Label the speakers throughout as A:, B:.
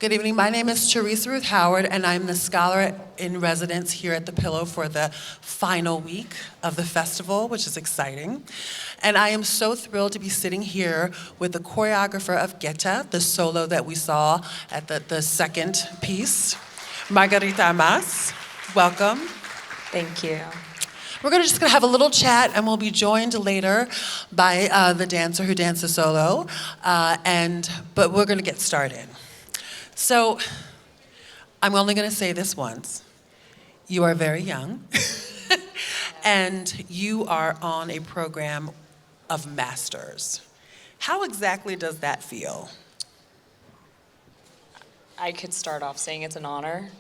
A: Good evening. My name is Teresa Ruth Howard, and I'm the scholar in residence here at the Pillow for the final week of the festival, which is exciting. And I am so thrilled to be sitting here with the choreographer of Guetta, the solo that we saw at the second piece, Margarita Amas. Welcome.
B: Thank you.
A: We're just gonna have a little chat, and we'll be joined later by the dancer who danced the solo. But we're gonna get started. So, I'm only gonna say this once. You are very young, and you are on a program of masters. How exactly does that feel?
B: I could start off saying it's an honor,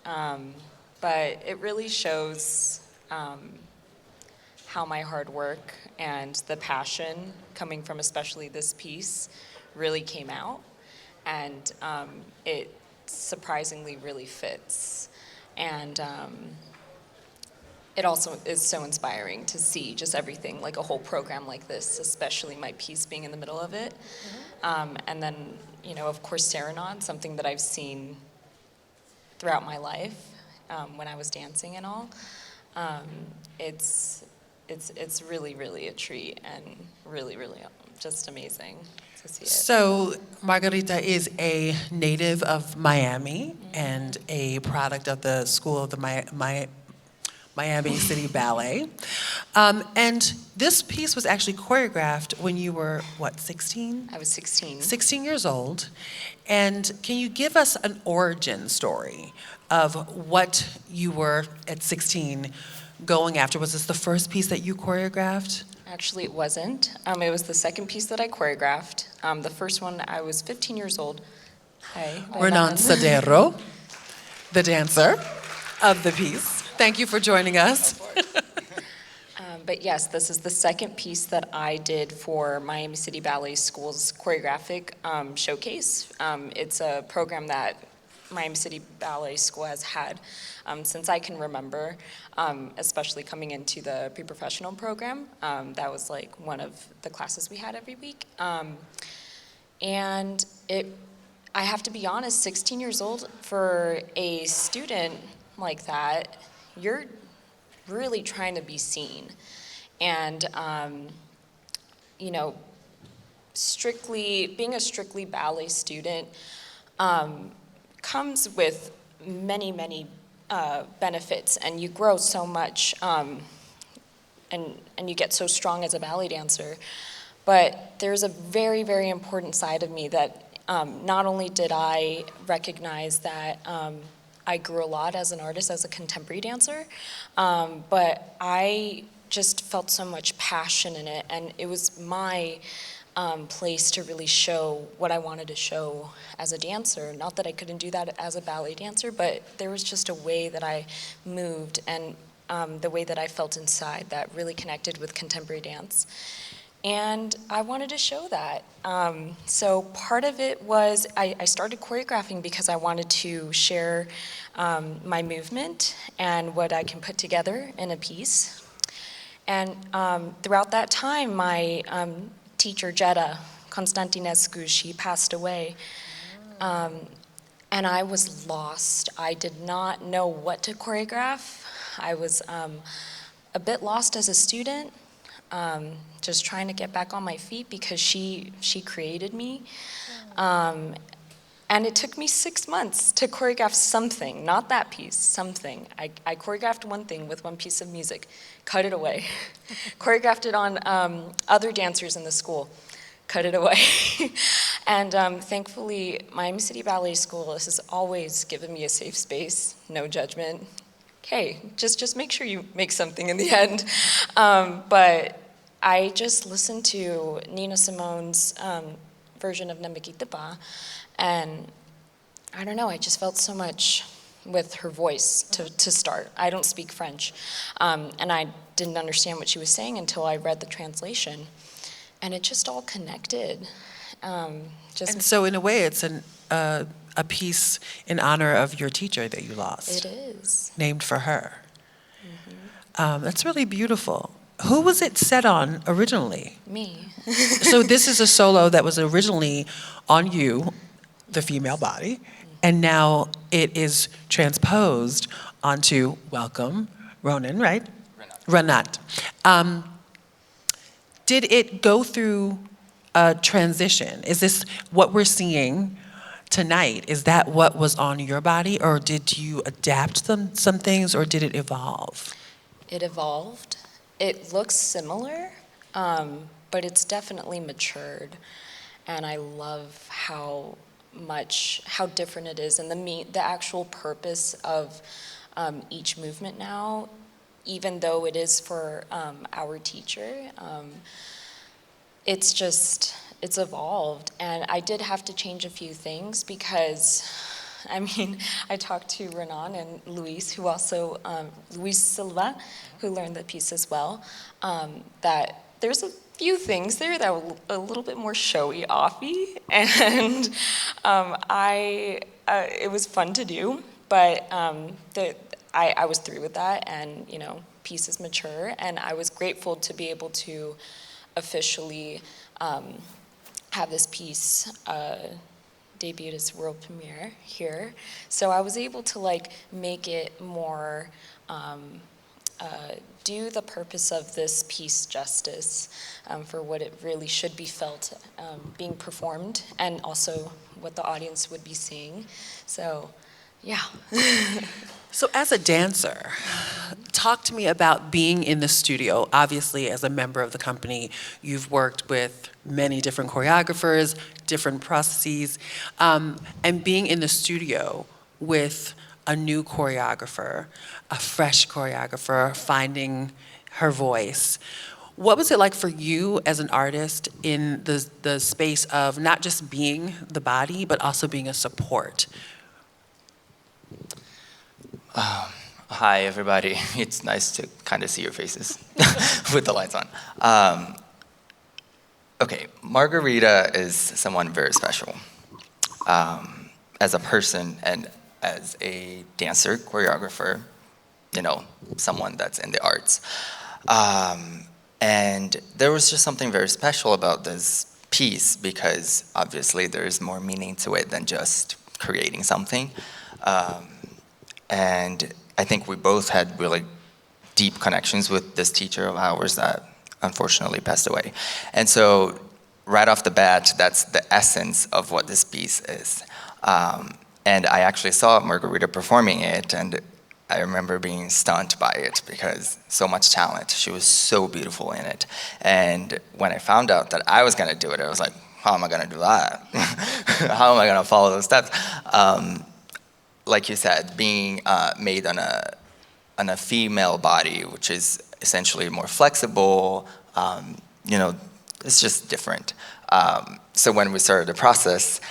B: but it really shows how my hard work and the passion coming from especially this piece really came out. And it surprisingly really fits. And it also is so inspiring to see just everything, like a whole program like this, especially my piece being in the middle of it. And then, of course, Serenade, something that I've seen throughout my life when I was dancing and all. It's really, really a treat and really, really just amazing.
A: So Margarita is a native of Miami and a product of the school of the Miami City Ballet. And this piece was actually choreographed when you were, 16?
B: I was 16.
A: 16 years old. And can you give us an origin story of what you were at 16 going after? Was this the first piece that you choreographed?
B: Actually, it wasn't. It was the second piece that I choreographed. The first one, I was 15 years old. Hi.
A: Renan Cedero, the dancer of the piece. Thank you for joining us.
B: But yes, this is the second piece that I did for Miami City Ballet School's choreographic showcase. It's a program that Miami City Ballet School has had since I can remember, especially coming into the pre-professional program. That was like one of the classes we had every week. And I have to be honest, 16 years old, for a student like that, you're really trying to be seen. And, being a strictly ballet student comes with many, many benefits, and you grow so much, and you get so strong as a ballet dancer. But there's a very, very important side of me that not only did I recognize that I grew a lot as an artist, as a contemporary dancer, but I just felt so much passion in it, and it was my place to really show what I wanted to show as a dancer. Not that I couldn't do that as a ballet dancer, but there was just a way that I moved and the way that I felt inside that really connected with contemporary dance. And I wanted to show that. So part of it was I started choreographing because I wanted to share my movement and what I can put together in a piece. And throughout that time, my teacher, Jetta Constantinescu, she passed away. And I was lost. I did not know what to choreograph. I was a bit lost as a student, just trying to get back on my feet because she created me. And it took me 6 months to choreograph something, not that piece, something. I choreographed one thing with one piece of music, cut it away. Choreographed it on other dancers in the school, cut it away. And thankfully, Miami City Ballet School has always given me a safe space, no judgment. Okay, just make sure you make something in the end. But I just listened to Nina Simone's version of Ne Me Quitte Pas, and I don't know, I just felt so much with her voice to start. I don't speak French, and I didn't understand what she was saying until I read the translation, and it just all connected.
A: And so in a way, it's a piece in honor of your teacher that you lost.
B: It is.
A: Named for her. That's really beautiful. Who was it set on originally?
B: Me.
A: So this is a solo that was originally on you, the female body, and now it is transposed onto, welcome, Ronan, right? Renat. Did it go through a transition? Is this what we're seeing tonight? Is that what was on your body, or did you adapt some things, or did it evolve?
B: It evolved. It looks similar, but it's definitely matured. And I love how different it is, and the actual purpose of each movement now, even though it is for our teacher, it's evolved. And I did have to change a few things because, I mean, I talked to Renan and Luis, who also, Luis Silva, who learned the piece as well, that there's a few things there that were a little bit more showy, offy, and it was fun to do, but I was through with that, and piece is mature, and I was grateful to be able to officially have this piece debuted its world premiere here. So I was able to make it more, do the purpose of this piece justice for what it really should be felt being performed, and also what the audience would be seeing. So, yeah.
A: So as a dancer, talk to me about being in the studio. Obviously, as a member of the company, you've worked with many different choreographers, different processes, and being in the studio with a new choreographer, a fresh choreographer, finding her voice. What was it like for you as an artist in the space of not just being the body, but also being a support?
C: Hi, everybody. It's nice to kind of see your faces with the lights on. Okay, Margarita is someone very special. As a person and as a dancer, choreographer, someone that's in the arts. And there was just something very special about this piece because obviously there's more meaning to it than just creating something. And I think we both had really deep connections with this teacher of ours that unfortunately passed away. And so right off the bat, that's the essence of what this piece is. And I actually saw Margarita performing it, and I remember being stunned by it because so much talent. She was so beautiful in it. And when I found out that I was going to do it, I was like, how am I going to do that? How am I going to follow those steps? Like you said, being made on a female body, which is essentially more flexible, it's just different. So when we started the process,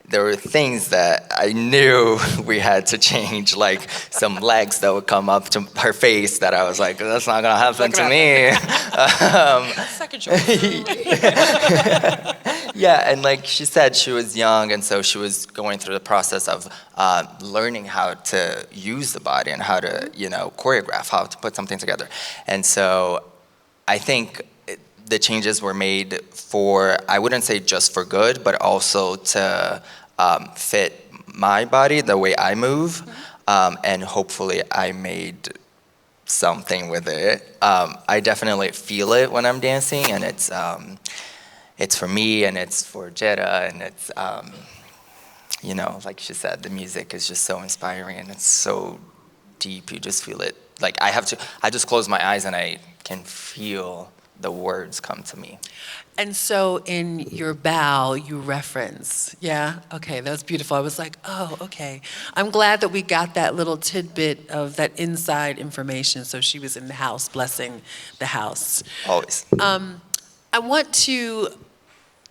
C: there were things that I knew we had to change, like some legs that would come up to her face that I was like, that's not gonna happen to me.
A: Second choice.
C: Yeah, and like she said, she was young, and so she was going through the process of learning how to use the body and how to, choreograph, how to put something together. And so I think the changes were made for, I wouldn't say just for good, but also to fit my body, the way I move, and hopefully I made something with it. I definitely feel it when I'm dancing, and it's for me, and it's for Jetta, and it's, like she said, the music is just so inspiring, and it's so deep, you just feel it. Like I just close my eyes and I can feel the words come to me.
A: And so in your bow, you reference, yeah? Okay, that was beautiful. I was like, oh, okay. I'm glad that we got that little tidbit of that inside information. So she was in the house, blessing the house.
C: Always.
A: I want to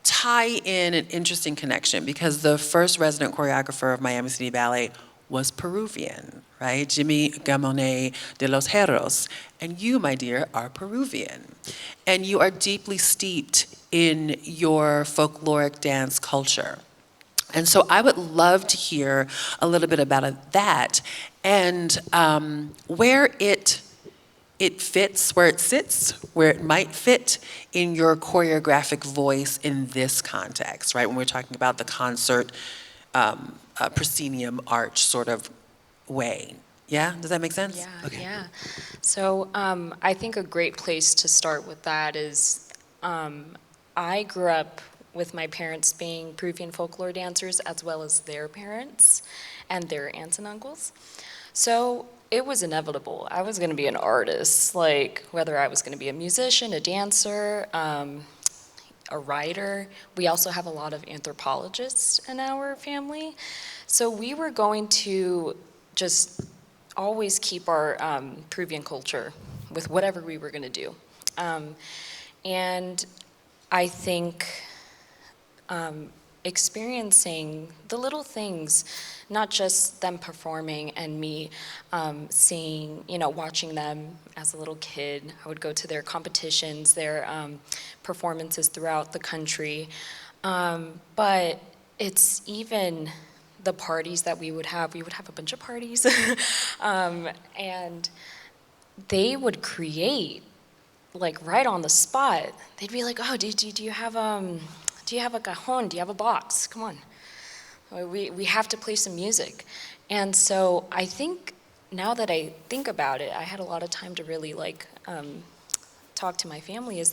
A: tie in an interesting connection because the first resident choreographer of Miami City Ballet was Peruvian, right? Jimmy Gamonet de los Herros. And you, my dear, are Peruvian. And you are deeply steeped in your folkloric dance culture. And so I would love to hear a little bit about that and where it fits, where it sits, where it might fit in your choreographic voice in this context, right? When we're talking about the concert proscenium arch sort of way. Yeah, does that make sense?
B: Yeah,
A: Okay.
B: yeah. So I think a great place to start with that is I grew up with my parents being Peruvian folklore dancers as well as their parents and their aunts and uncles. So it was inevitable. I was going to be an artist, like whether I was going to be a musician, a dancer, a writer. We also have a lot of anthropologists in our family. So we were going to just always keep our Peruvian culture with whatever we were going to do. And I think experiencing the little things, not just them performing and me seeing, watching them as a little kid. I would go to their competitions, their performances throughout the country. But it's even the parties that we would have a bunch of parties, and they would create, like right on the spot. They'd be like, "Oh, do you have a cajon? Do you have a box? Come on, we have to play some music." And so I think now that I think about it, I had a lot of time to really talk to my family.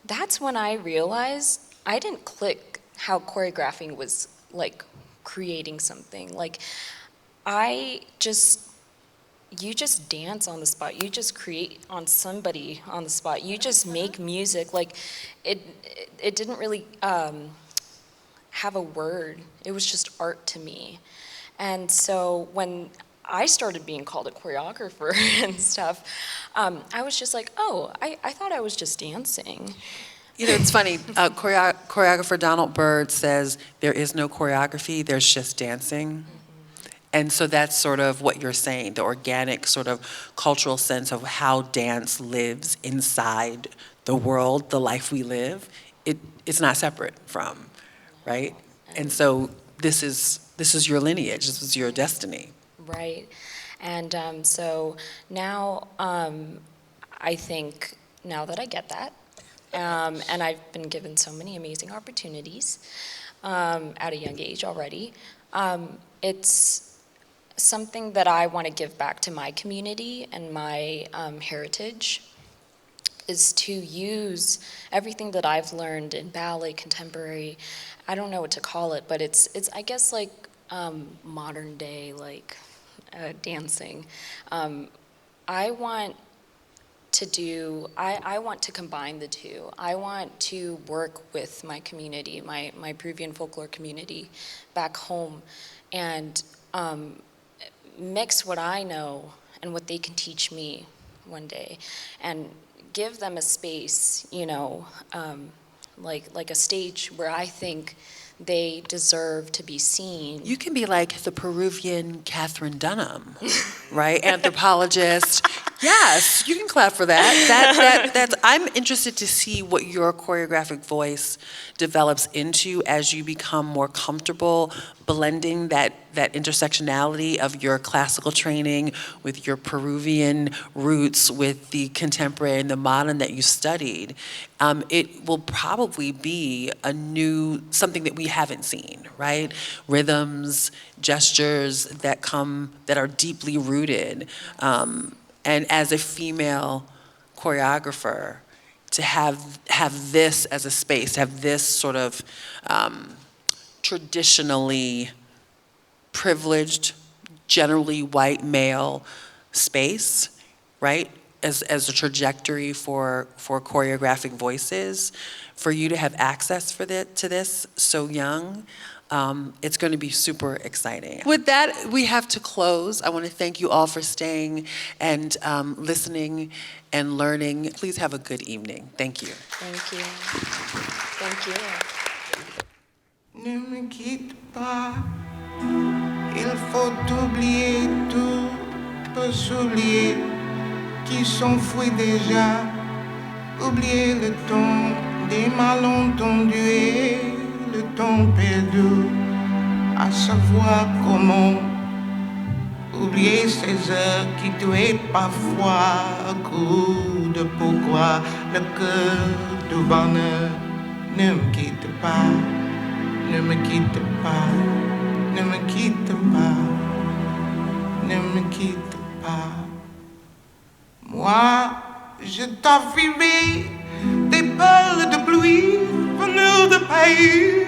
B: That's when I realized I didn't click how choreographing was like creating something. Like you just dance on the spot. You just create on somebody on the spot. You just make music. Like it didn't really have a word. It was just art to me. And so when I started being called a choreographer and stuff, I was just like, oh, I thought I was just dancing.
A: It's funny, choreographer Donald Byrd says there is no choreography, there's just dancing. And so that's sort of what you're saying, the organic sort of cultural sense of how dance lives inside the world, the life we live. It's not separate from, right? And so this is your lineage, this is your destiny.
B: Right. And so now I think now that I get that, and I've been given so many amazing opportunities at a young age already, it's something that I want to give back to my community and my heritage, is to use everything that I've learned in ballet, contemporary, I don't know what to call it, but it's I guess like modern day dancing. I want to combine the two. I want to work with my community, my Peruvian folklore community back home, and mix what I know and what they can teach me one day, and give them a space, like a stage where I think they deserve to be seen.
A: You can be like the Peruvian Catherine Dunham, right? Anthropologist. Yes, you can clap for that. That's. I'm interested to see what your choreographic voice develops into as you become more comfortable blending that intersectionality of your classical training with your Peruvian roots, with the contemporary and the modern that you studied. It will probably be something that we haven't seen, right? Rhythms, gestures that are deeply rooted. And as a female choreographer, to have this as a space, to have this sort of traditionally privileged, generally white male space, right? As a trajectory for choreographic voices, for you to have access to this so young, it's going to be super exciting. With that, we have to close. I want to thank you all for staying and listening and learning. Please have a good evening. Thank you.
B: Thank you. Thank you.
D: Ne me quitte pas, il faut oublier tout, peu s'oublier qui s'enfuit déjà, oublier le temps des malentendus et le temps perdu, à savoir comment oublier ces heures qui tuaient parfois à coup de pourquoi le cœur du bonheur ne me quitte pas. Ne me quitte pas, Ne me quitte pas, ne me quitte pas. Moi, je t'offrirai des perles de pluie venues de pays